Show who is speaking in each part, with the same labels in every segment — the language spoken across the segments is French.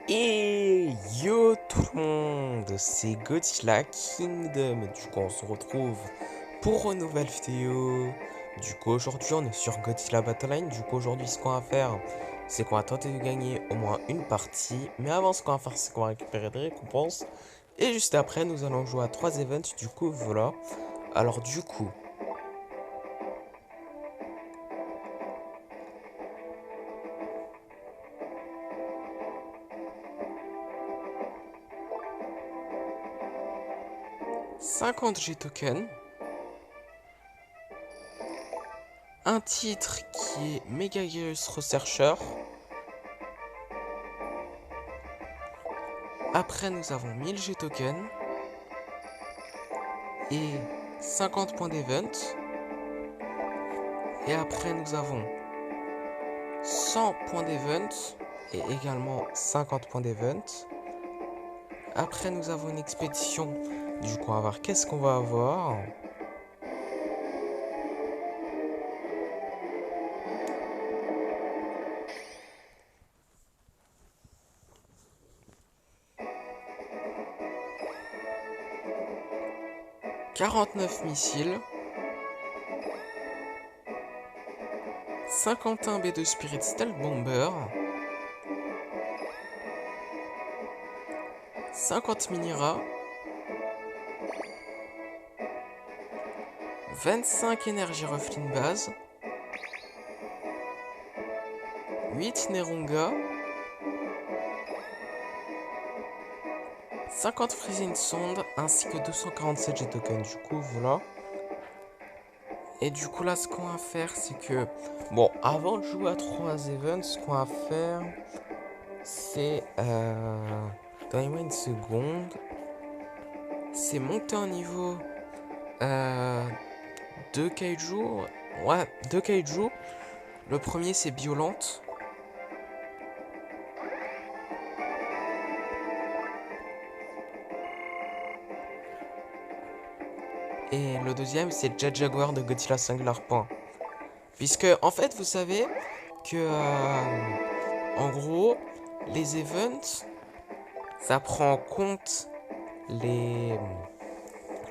Speaker 1: Et yo tout le monde, c'est Godzilla Kingdom. Du coup, on se retrouve pour une nouvelle vidéo. Du coup, aujourd'hui, on est sur Godzilla Battleline. Du coup, aujourd'hui, ce qu'on va faire, c'est qu'on va tenter de gagner au moins une partie. Mais avant, ce qu'on va faire, c'est qu'on va récupérer des récompenses. Et juste après, nous allons jouer à 3 events. Du coup, voilà. Alors, du coup, 50 G tokens. Un titre qui est Megageus Researcher. Après, nous avons 1000 G tokens et 50 points d'event. Et après, nous avons 100 points d'event et également 50 points d'event. Après, nous avons une expédition. Du coup, on va voir qu'est-ce qu'on va avoir. « 49 missiles, 51 B2 Spirit Stealth Bomber, 50 Minira, 25 énergie Ruffling Base, 8 Neronga, 50 Freezing Sonde ainsi que 247 G tokens. Du coup, voilà. Et du coup, là, ce qu'on va faire, c'est que... Bon, avant de jouer à 3 events, ce qu'on va faire, c'est... Donnez-moi une seconde. C'est monter un niveau... deux kaiju. Ouais, deux kaiju. Le premier, c'est Violente. Et le deuxième, c'est Jet Jaguar de Godzilla Singular Point. Puisque, en fait, vous savez que... en gros, les events, ça prend en compte les...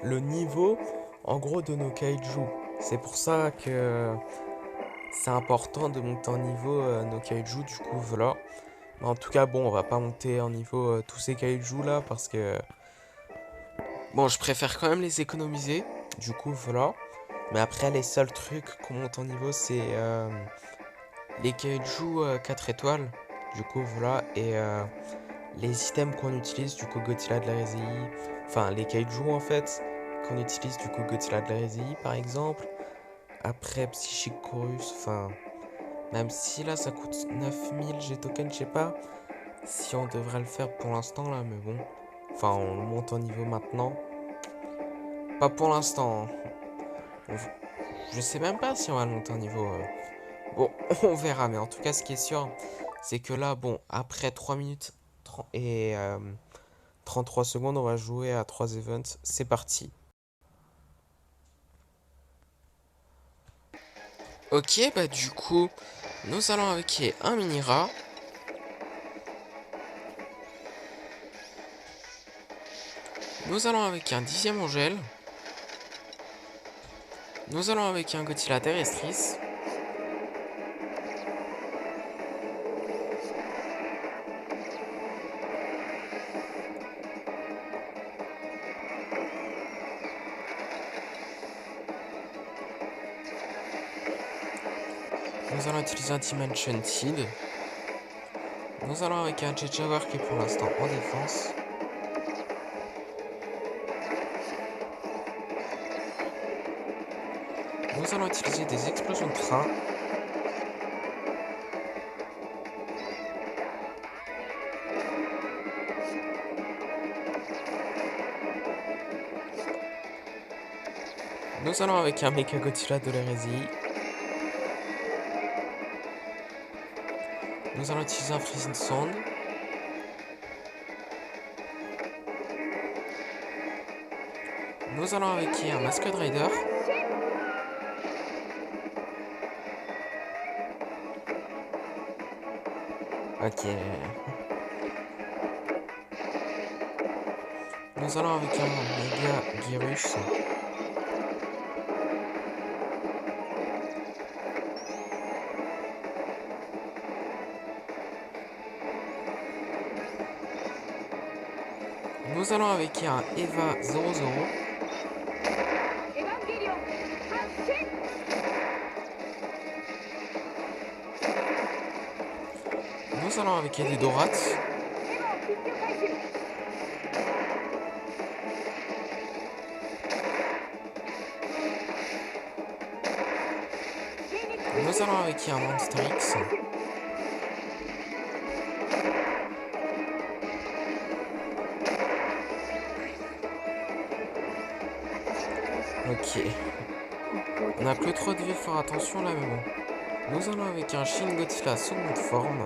Speaker 1: le niveau, en gros, de nos kaiju. C'est pour ça que c'est important de monter en niveau nos kaiju, du coup, voilà. Mais en tout cas, bon, on va pas monter en niveau tous ces kaiju là, parce que... Bon, je préfère quand même les économiser, du coup, voilà. Mais après, les seuls trucs qu'on monte en niveau, c'est les kaiju 4 étoiles, du coup, voilà. Et les items qu'on utilise, du coup, Godzilla de la RZI. Enfin, les kaiju, en fait, qu'on utilise, du coup, Godzilla de la RZI, par exemple. Après, Psychic Chorus, enfin... Même si là, ça coûte 9000 G tokens, je sais pas si on devrait le faire pour l'instant, là, mais bon. Enfin, on le monte en niveau maintenant. Pas pour l'instant, hein. Je sais même pas si on va le monter en niveau. Bon, on verra, mais en tout cas, ce qui est sûr, c'est que là, bon, après 3 minutes et 33 secondes, on va jouer à 3 events. C'est parti. Ok, bah du coup, nous allons avec un Minira. Nous allons avec un 10e Angèle. Nous allons avec un Godzilla Terrestris. Nous allons utiliser un Dimension Seed. Nous allons avec un Jet Jaguar qui est pour l'instant en défense. Nous allons utiliser des explosions de train. Nous allons avec un Mecha Godzilla de l'hérésie. Nous allons utiliser un Freezing Sand. Nous allons avec un Masked Rider. Ok. Nous allons avec un méga Gyrus. Nous allons avec un Eva 00. Nous allons avec Edidorat. Nous allons avec un Monster X. Ok. On n'a plus trop de vie, faire attention là, mais bon. Nous allons avec un Shin Godzilla seconde forme.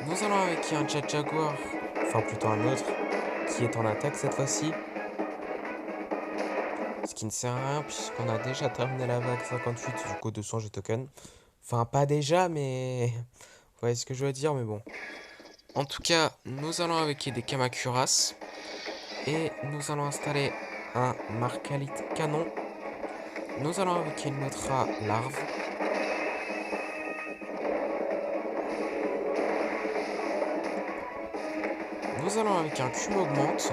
Speaker 1: Nous allons avec un Jet Jaguar, enfin plutôt un autre, qui est en attaque cette fois-ci. Ce qui ne sert à rien puisqu'on a déjà terminé la vague 58, du coup 200 G token. Enfin pas déjà, mais vous voyez ce que je veux dire, mais bon. En tout cas, nous allons avec des Kamakuras. Et nous allons installer un Markalite canon. Nous allons avec une Motra larve. Nous allons avec un Kume augmente.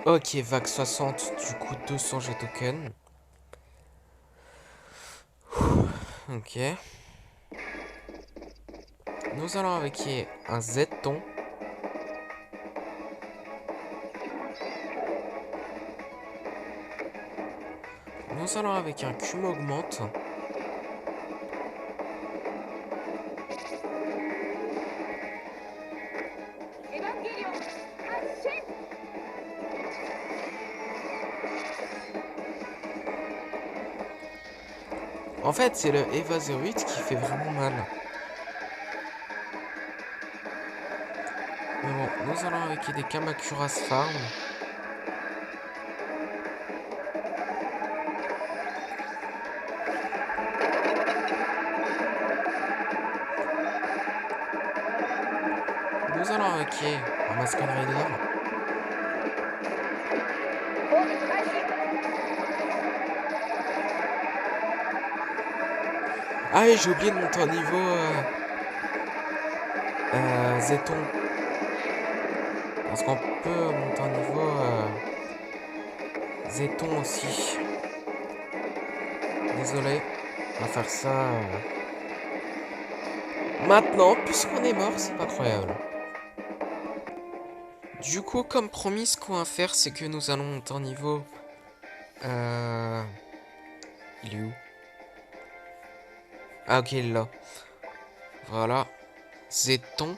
Speaker 1: Ok, vague 60, du coup 200 G token. Ok. Nous allons avec un Z-ton. Nous allons avec un Kume augmente. En fait, c'est le Eva 08 qui fait vraiment mal. Mais bon, nous allons avec des Kamakuras farm. Nous allons avec un Masken Rider. Ah et j'ai oublié de monter en niveau Zeton. Parce qu'on peut monter en niveau Zeton aussi. Désolé, on va faire ça maintenant, puisqu'on est mort, c'est pas croyable. Du coup, comme promis, ce qu'on va faire, c'est que nous allons monter en niveau... Il est où? Ah ok, il est là. Voilà. Zeton.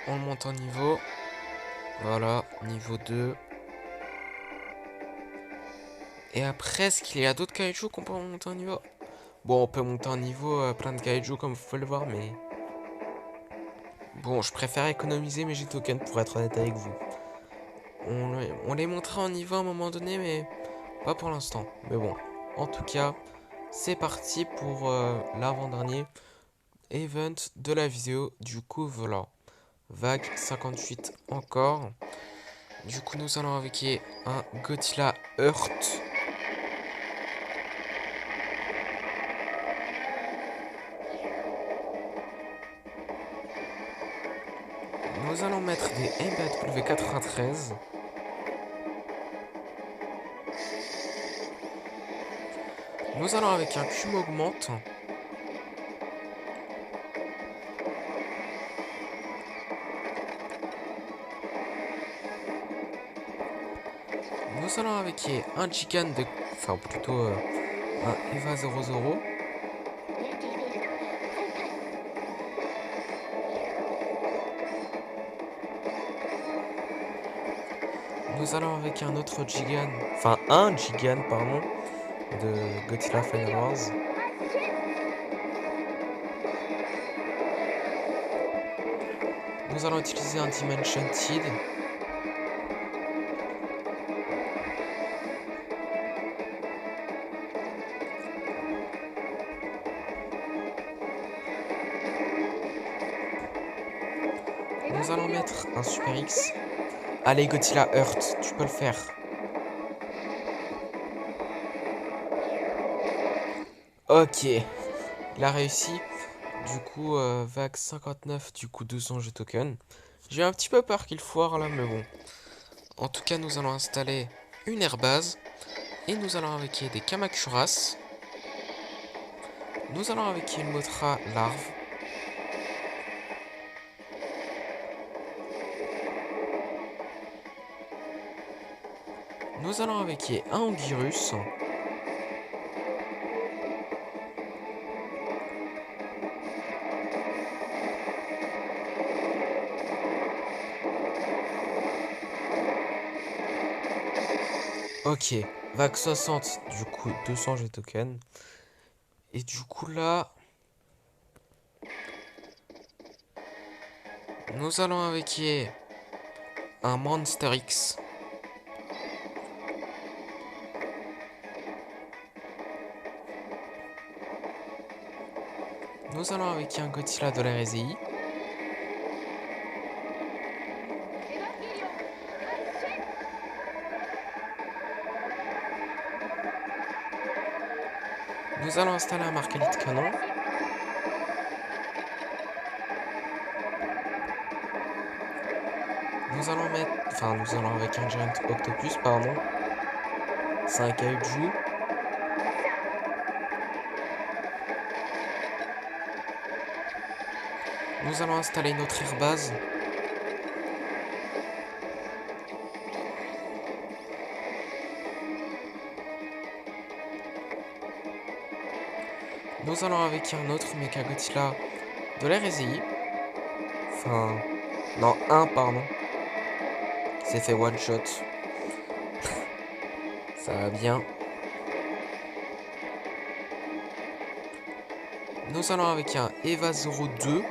Speaker 1: On le monte en niveau. Voilà, niveau 2. Et après, est-ce qu'il y a d'autres kaiju qu'on peut monter en niveau? Bon, on peut monter en niveau plein de kaiju comme vous pouvez le voir, mais... Bon, je préfère économiser mes G-tokens pour être honnête avec vous. On les montera en niveau à un moment donné, mais pas pour l'instant. Mais bon, en tout cas, c'est parti pour l'avant-dernier event de la vidéo. Du coup, voilà. Vague 58 encore. Du coup, nous allons avec un Godzilla Earth. Nous allons mettre des MBW93. Nous allons avec un Kume augmente. Nous allons avec un Gigan de... Enfin, plutôt un Eva 00. Nous allons avec un autre Gigan... Enfin, un Gigan, pardon, de Godzilla Final Wars. Nous allons utiliser un Dimension Seed. Nous allons mettre un Super X. Allez, Godzilla Earth, tu peux le faire. Ok, il a réussi. Du coup, vague 59, du coup 200 G token. J'ai un petit peu peur qu'il foire là, mais bon. En tout cas, nous allons installer une airbase. Et nous allons avec des Kamacuras. Nous allons avec une Mothra larve. Nous allons avec un Anguirus. Ok, vague 60, du coup 200 G token. Et du coup là, nous allons avec un Monster X. Nous allons avec un Godzilla de la RSI. Nous allons installer un Marcalite canon. Nous allons mettre... Enfin, nous allons avec un Giant Octopus, pardon. C'est un Kaiju. Nous allons installer notre airbase. Nous allons avec un autre Mecha Godzilla de la RSI. Enfin... Non, un, pardon. C'est fait one shot. Ça va bien. Nous allons avec un Eva 02.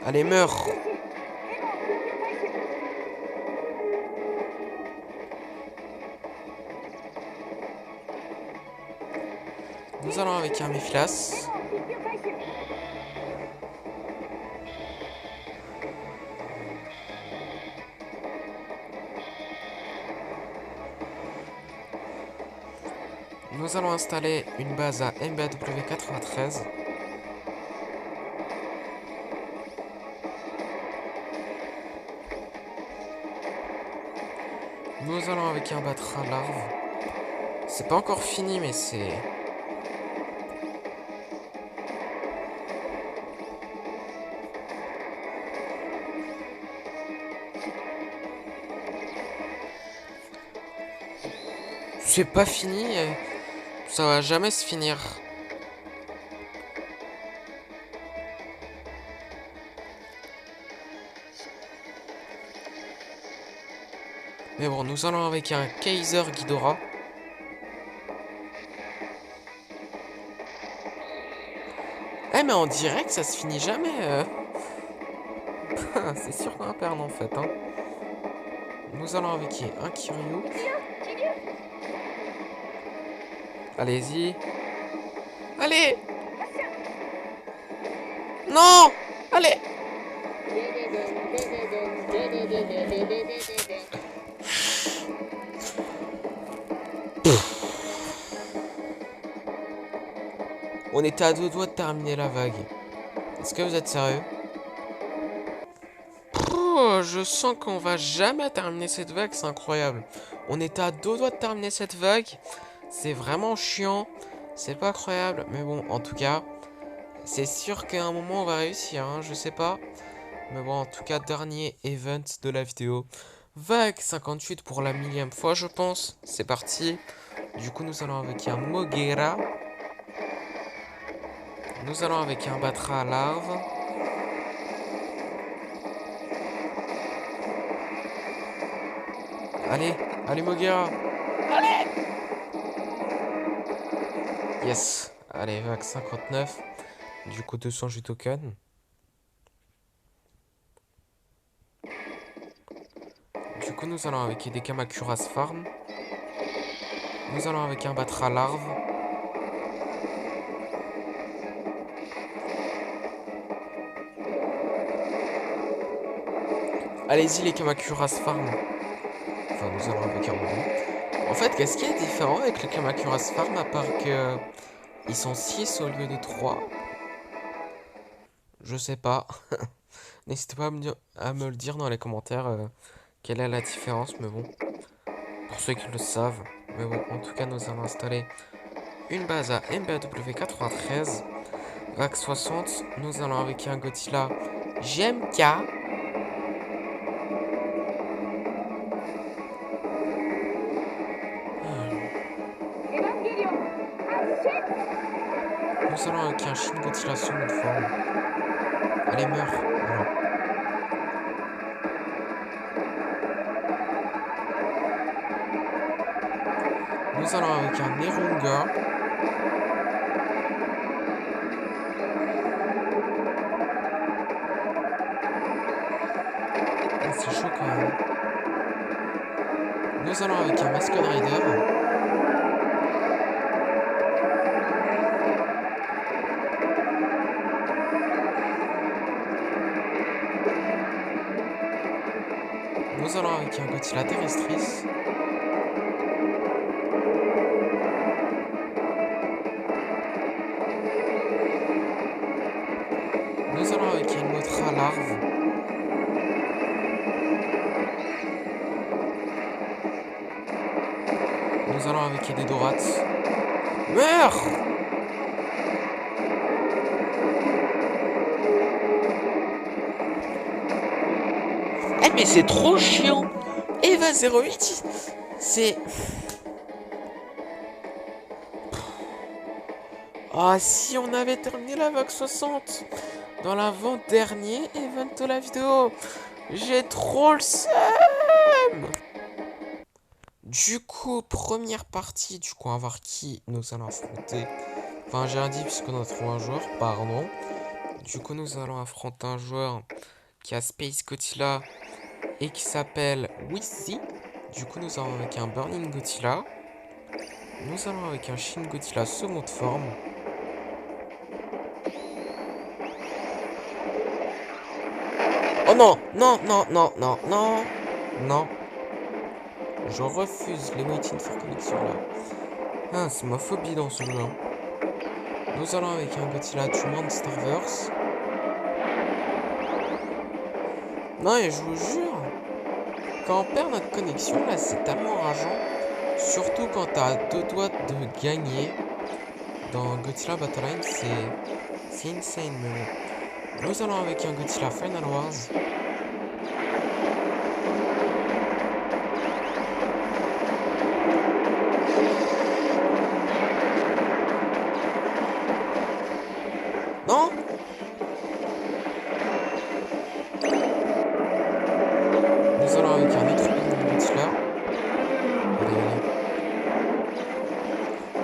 Speaker 1: Allez, meurs. Nous allons avec un Mephilas. Nous allons installer une base à MBAW 93. Nous allons avec un Batra larve. C'est pas encore fini, mais c'est... C'est pas fini, ça va jamais se finir. Mais bon, nous allons avec un Kaiser Ghidorah. Eh mais on dirait que ça se finit jamais. C'est sûr qu'on va perdre en fait. Hein. Nous allons avec un Kiryu. Allez-y. Allez. Non. Allez. On était à 2 doigts de terminer la vague. Est-ce que vous êtes sérieux? Oh, je sens qu'on va jamais terminer cette vague, c'est incroyable. On était à 2 doigts de terminer cette vague. C'est vraiment chiant. C'est pas incroyable. Mais bon, en tout cas, c'est sûr qu'à un moment on va réussir, hein, je sais pas. Mais bon, en tout cas, dernier event de la vidéo. Vague 58 pour la 1000e fois, je pense. C'est parti. Du coup, nous allons avec un Moguera. Nous allons avec un Batra à larve. Allez, allez Moguera. Allez. Yes. Allez, vague 59. Du coup, 200 G token. Du coup, nous allons avec des Kamacuras farm. Nous allons avec un Batra larve. Allez-y les Kamakuras Farm. Enfin, nous allons avec un robot. En fait, qu'est-ce qui est différent avec les Kamakuras Farm à part que ils sont 6 au lieu de 3? Je sais pas. N'hésitez pas à me le dire dans les commentaires quelle est la différence, mais bon, pour ceux qui le savent. Mais bon, en tout cas, nous allons installer une base à MBW93. VAC 60, nous allons avec un Godzilla GMK. Nous allons avec un Shin Godzilla Summon Form. Allez, meurs. Voilà. Nous allons avec un Nerunga. C'est chaud quand même. Nous allons avec un Mascot Rider. Nous allons avec un Godzilla Terrestris. Nous allons avec une Mothra Larve. Nous allons avec des Dorats. Meurs! Eh mais c'est trop chiant! Eva 08, c'est... Ah, si on avait terminé la vague 60 dans l'avant-dernier event de la vidéo. J'ai trop le seum. Du coup, première partie, du coup, on va voir qui nous allons affronter. Enfin, j'ai rien dit puisqu'on a trouvé un joueur, pardon. Du coup, nous allons affronter un joueur qui a Space Godzilla et qui s'appelle Wizzy. Du coup, nous allons avec un Burning Godzilla. Nous allons avec un Shin Godzilla seconde forme. Oh non, non, non, non, non, non, non. Je refuse les Waiting for Connection là. Ah, c'est ma phobie dans ce jeu. Nous allons avec un Godzilla du Monsterverse. Non, et je vous jure, quand on perd notre connexion là, c'est tellement rageant. Surtout quand t'as 2 doigts de gagner. Dans Godzilla Battle Line, c'est insane, mais bon. Nous allons avec un Godzilla Final Wars. Non? Nous allons avec un autre Godzilla. Allez, allez.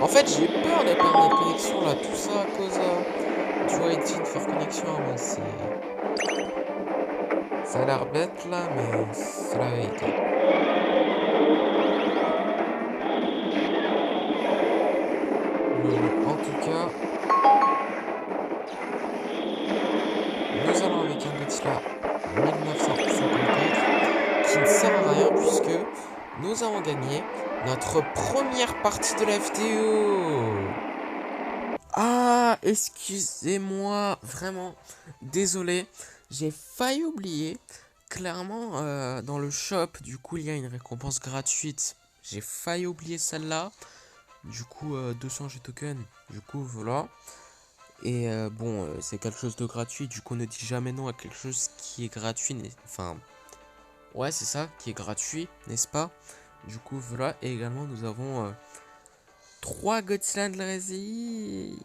Speaker 1: En fait, j'ai peur de perdre notre connexion là. Tout ça à cause du Waiting for Connection. Mais c'est... Ça a l'air bête là, mais c'est la vérité. En tout cas, nous allons avec un Godzilla 1954 qui ne sert à rien puisque nous avons gagné notre première partie de la vidéo. Ah, excusez-moi, vraiment, désolé, j'ai failli oublier. Clairement, dans le shop, du coup, il y a une récompense gratuite. J'ai failli oublier celle-là. Du coup, 200 G tokens. Du coup, voilà. Et bon, c'est quelque chose de gratuit. Du coup, on ne dit jamais non à quelque chose qui est gratuit. Enfin, ouais, c'est ça, qui est gratuit, n'est-ce pas? Du coup, voilà. Et également, nous avons 3 Godzilla de la RSI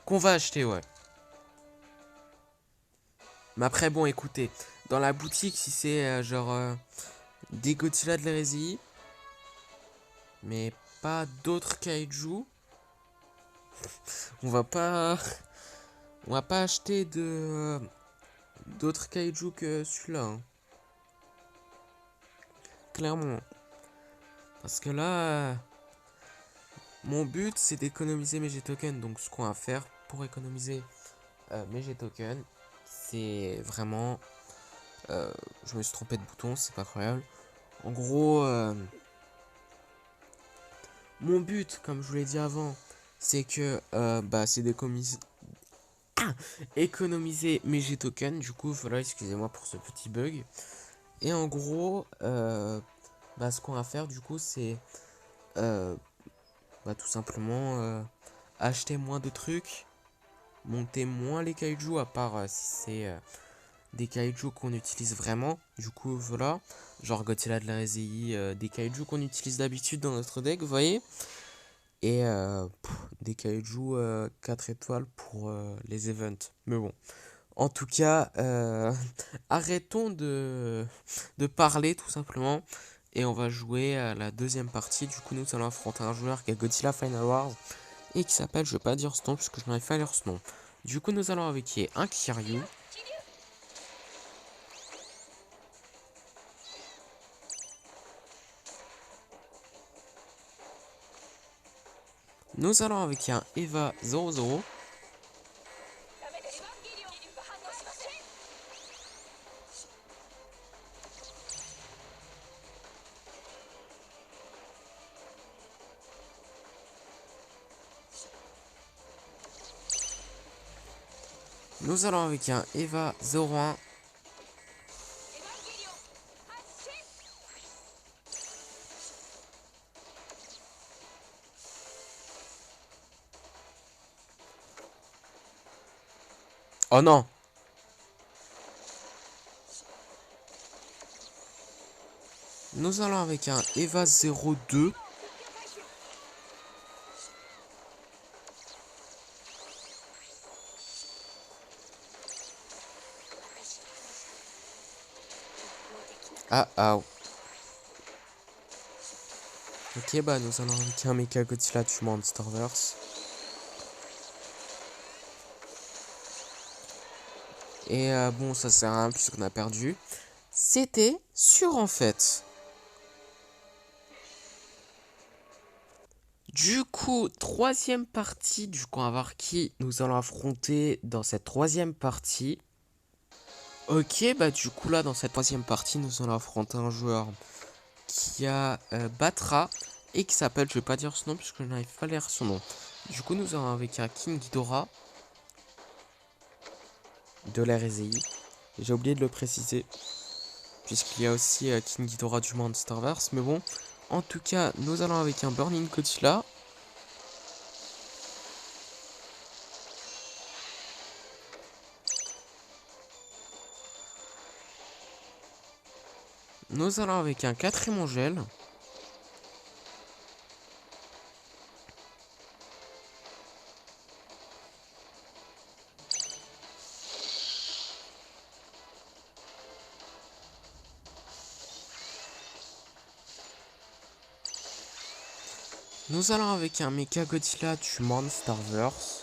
Speaker 1: qu'on va acheter, ouais. Mais après, bon, écoutez, dans la boutique, si c'est genre des Godzilla de l'hérésie, mais pas d'autres kaiju, on va pas acheter d'autres kaiju que celui-là, hein. Clairement. Parce que là, mon but, c'est d'économiser mes G-tokens. Donc, ce qu'on va faire pour économiser mes G-tokens, c'est vraiment Je me suis trompé de bouton, c'est pas incroyable. En gros, mon but, comme je vous l'ai dit avant, c'est que c'est économiser mes G-tokens. Du coup, voilà, excusez-moi pour ce petit bug. Et en gros, ce qu'on va faire, du coup, c'est euh, tout simplement acheter moins de trucs, monter moins les kaijus, à part si c'est des kaijus qu'on utilise vraiment. Du coup, voilà, genre Godzilla de la RZI, des kaijus qu'on utilise d'habitude dans notre deck, vous voyez. Et des kaijus 4 étoiles pour les events. Mais bon. En tout cas, arrêtons de parler tout simplement. Et on va jouer à la deuxième partie. Du coup, nous allons affronter un joueur qui a Godzilla Final Wars. Et qui s'appelle, je vais pas dire ce nom puisque je n'arrive pas à lire ce nom. Du coup, nous allons avec un Kiryu. Nous allons avec un Eva 00. Nous allons avec un Eva 01. Oh non! Nous allons avec un Eva 02. Ah ah. Ok, nous allons avec un Mecha Godzilla du Monsterverse. Et bon, ça sert à rien puisqu'on a perdu. C'était sûr en fait. Du coup, troisième partie. Du coup, on va voir qui nous allons affronter dans cette troisième partie. Ok, du coup, là, dans cette troisième partie, nous allons affronter un joueur qui a Batra et qui s'appelle, je vais pas dire son nom puisque je n'arrive pas à lire son nom. Du coup, nous allons avec un King Ghidorah de la RZI. J'ai oublié de le préciser puisqu'il y a aussi King Ghidorah du Monsterverse. Mais bon, en tout cas, nous allons avec un Burning Godzilla. Nous allons avec un 4ème Angèle. Nous allons avec un Mecha Godzilla du Monsterverse.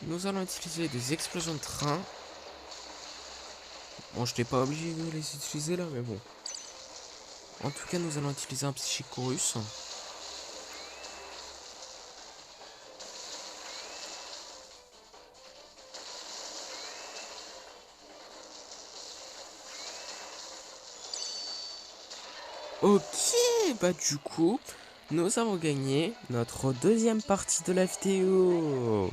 Speaker 1: Nous allons utiliser des explosions de train. Bon, je n'étais pas obligé de les utiliser là, mais bon. En tout cas, nous allons utiliser un Psychorus. Ok, du coup, nous avons gagné notre deuxième partie de la vidéo.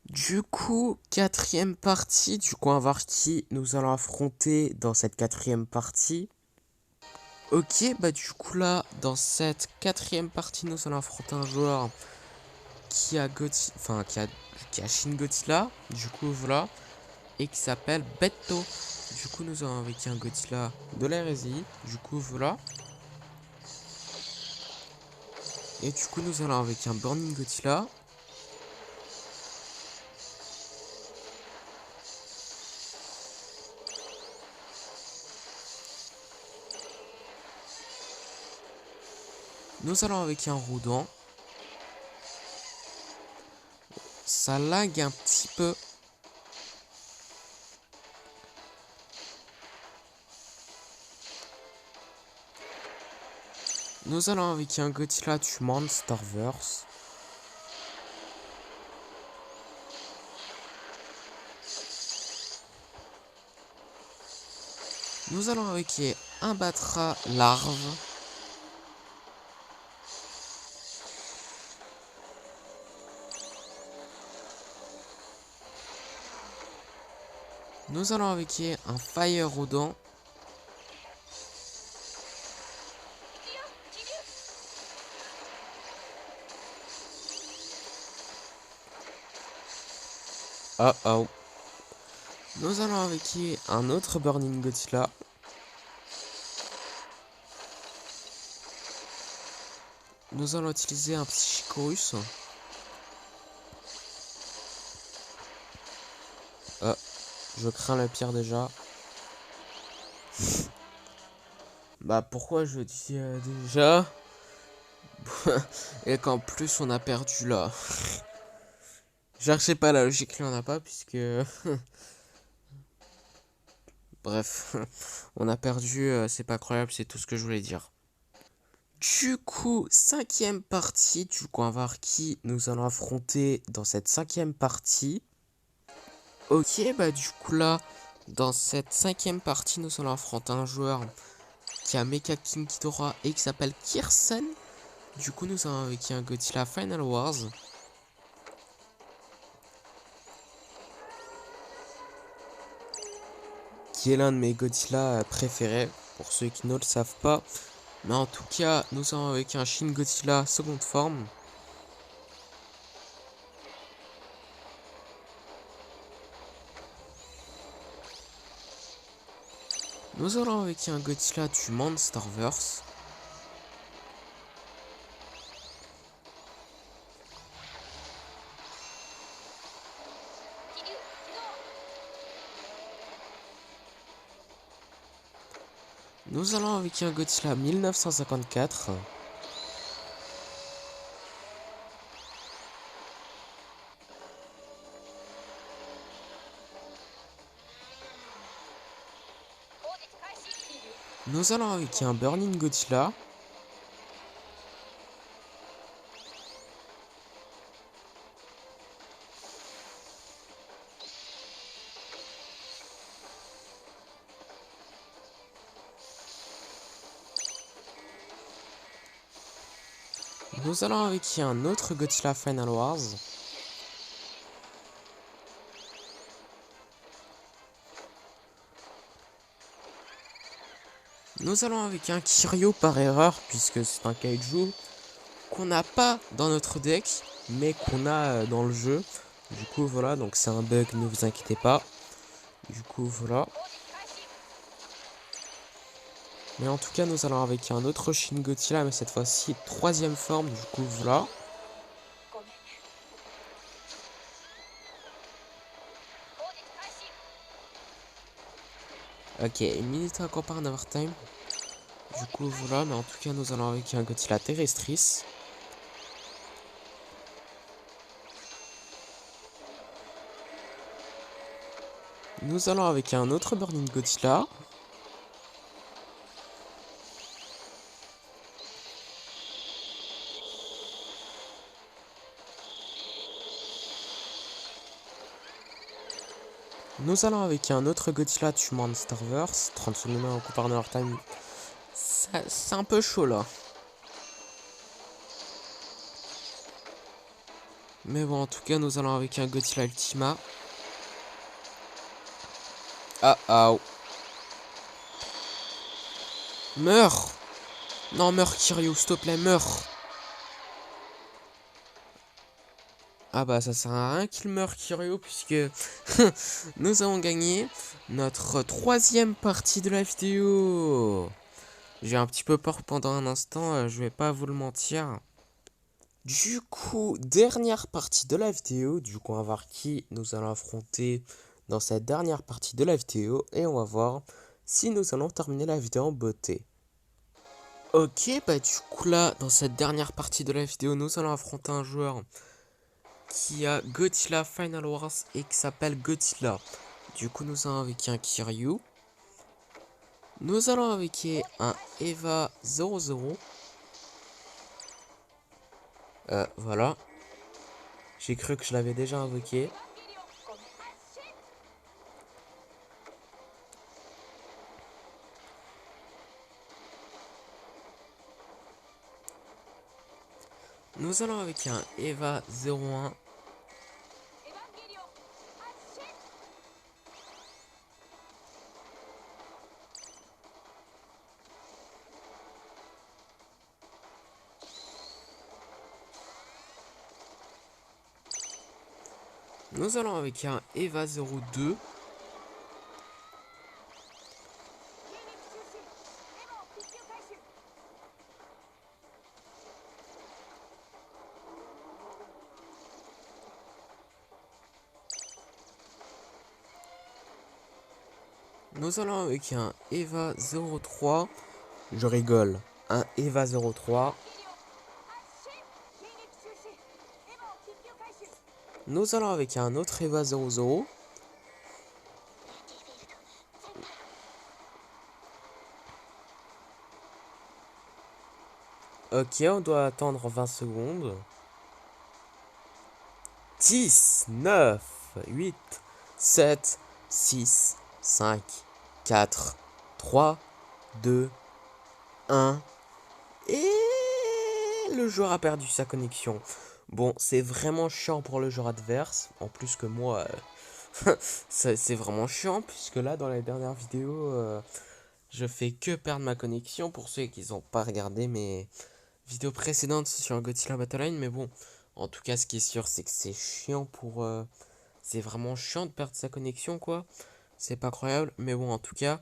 Speaker 1: Du coup, quatrième partie, on va voir qui nous allons affronter dans cette quatrième partie. Ok, du coup là, dans cette quatrième partie, nous allons affronter un joueur qui a qui a Shin Godzilla, du coup voilà, et qui s'appelle Betto. Du coup, nous allons avec un Godzilla de la RSI, du coup voilà. Et du coup, nous allons avec un Burning Godzilla. Nous allons avec un Rodan. Ça lag un petit peu. Nous allons avec un Godzilla du Monsterverse. Nous allons invoquer un Batra larve. Nous allons invoquer un Fire Rodent. Oh oh. Nous allons invoquer un autre Burning Godzilla. Nous allons utiliser un Psychorus. Je crains le pire déjà. Bah pourquoi je dis déjà et qu'en plus on a perdu là. Cherchez pas la logique, là on n'a pas puisque bref, on a perdu, c'est pas croyable, c'est tout ce que je voulais dire. Du coup, cinquième partie, du coup on va voir qui nous allons affronter dans cette cinquième partie. Ok, bah du coup là, dans cette cinquième partie, nous allons affronter un joueur qui a Mecha King Ghidorah et qui s'appelle Kirsten. Du coup, nous avons avec un Godzilla Final Wars. Qui est l'un de mes Godzilla préférés, pour ceux qui ne le savent pas. Mais en tout cas, nous avons avec un Shin Godzilla seconde forme. Nous allons avec un Godzilla du Monsterverse. Nous allons avec un Godzilla 1954. Nous allons avec un Burning Godzilla. Nous allons avec un autre Godzilla Final Wars. Nous allons avec un Kiryu par erreur, puisque c'est un kaiju qu'on n'a pas dans notre deck, mais qu'on a dans le jeu. Du coup, voilà, donc c'est un bug, ne vous inquiétez pas. Du coup, voilà. Mais en tout cas, nous allons avec un autre Shin Godzilla, mais cette fois-ci, troisième forme, du coup, voilà. Ok, une minute encore par overtime. Du coup, voilà, mais en tout cas, nous allons avec un Godzilla Terrestris. Nous allons avec un autre Burning Godzilla. Nous allons avec un autre Godzilla du Monsterverse. 30 secondes en coup par overtime. C'est un peu chaud là. Mais bon, en tout cas, nous allons avec un Godzilla Ultima. Ah, ah. Meurs! Non, meurs, Kiryu, s'il te plaît, meurs! Ah bah, ça sert à rien qu'il meure, Kiryu, puisque nous avons gagné notre troisième partie de la vidéo. J'ai un petit peu peur pendant un instant, je vais pas vous le mentir. Du coup, dernière partie de la vidéo. Du coup, on va voir qui nous allons affronter dans cette dernière partie de la vidéo. Et on va voir si nous allons terminer la vidéo en beauté. Ok, bah du coup là, dans cette dernière partie de la vidéo, nous allons affronter un joueur qui a Godzilla Final Wars et qui s'appelle Godzilla. Du coup, nous allons avec un Kiryu. Nous allons avec un Eva 00. Voilà. J'ai cru que je l'avais déjà invoqué. Nous allons avec un Eva 01. Nous allons avec un Eva 02. Nous allons avec un Eva 03. Je rigole. Un Eva 03. Nous allons avec un autre Eva 00. Ok, on doit attendre 20 secondes. 10, 9, 8, 7, 6, 5, 4, 3, 2, 1. Et le joueur a perdu sa connexion. Bon, c'est vraiment chiant pour le joueur adverse. En plus que moi, c'est vraiment chiant. Puisque là, dans la dernière vidéo, je fais que perdre ma connexion. Pour ceux qui n'ont pas regardé mes vidéos précédentes sur Godzilla Battle Line. Mais bon, en tout cas, ce qui est sûr, c'est que c'est chiant pour... c'est vraiment chiant de perdre sa connexion, quoi. C'est pas croyable. Mais bon, en tout cas,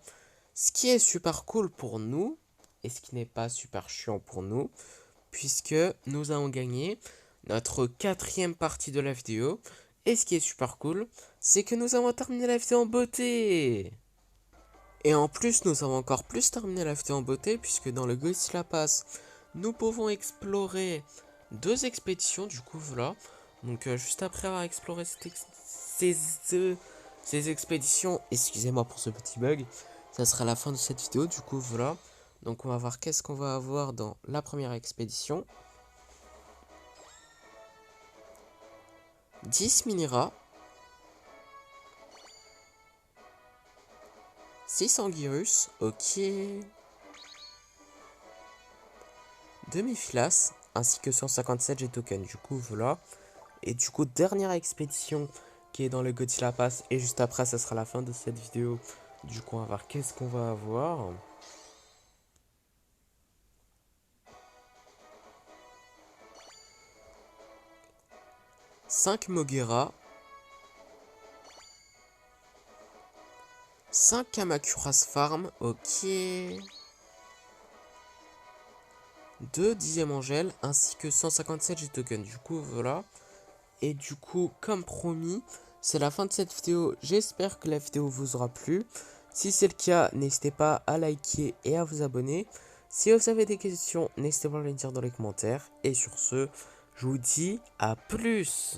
Speaker 1: ce qui est super cool pour nous, et ce qui n'est pas super chiant pour nous, puisque nous avons gagné notre 4e partie de la vidéo. Et ce qui est super cool, c'est que nous avons terminé la vidéo en beauté. Et en plus, nous avons encore plus terminé la vidéo en beauté, puisque dans le Godzilla Pass, nous pouvons explorer 2 expéditions, du coup voilà. Donc juste après avoir exploré ces expéditions, excusez-moi pour ce petit bug, ça sera la fin de cette vidéo, du coup voilà. Donc on va voir qu'est-ce qu'on va avoir dans la première expédition. 10 mini-rats, 6 Anguirus, ok. Demi-filasse, ainsi que 157 G-tokens, du coup voilà. Et du coup, dernière expédition qui est dans le Godzilla Pass. Et juste après, ça sera la fin de cette vidéo. Du coup, on va voir qu'est-ce qu'on va avoir. « 5 Mogera. 5 Kamacuras Farm. Ok. 2 10e Angel. Ainsi que 157 G-tokens. Du coup, voilà. Et du coup, comme promis, c'est la fin de cette vidéo. J'espère que la vidéo vous aura plu. Si c'est le cas, n'hésitez pas à liker et à vous abonner. Si vous avez des questions, n'hésitez pas à les dire dans les commentaires. Et sur ce, je vous dis à plus.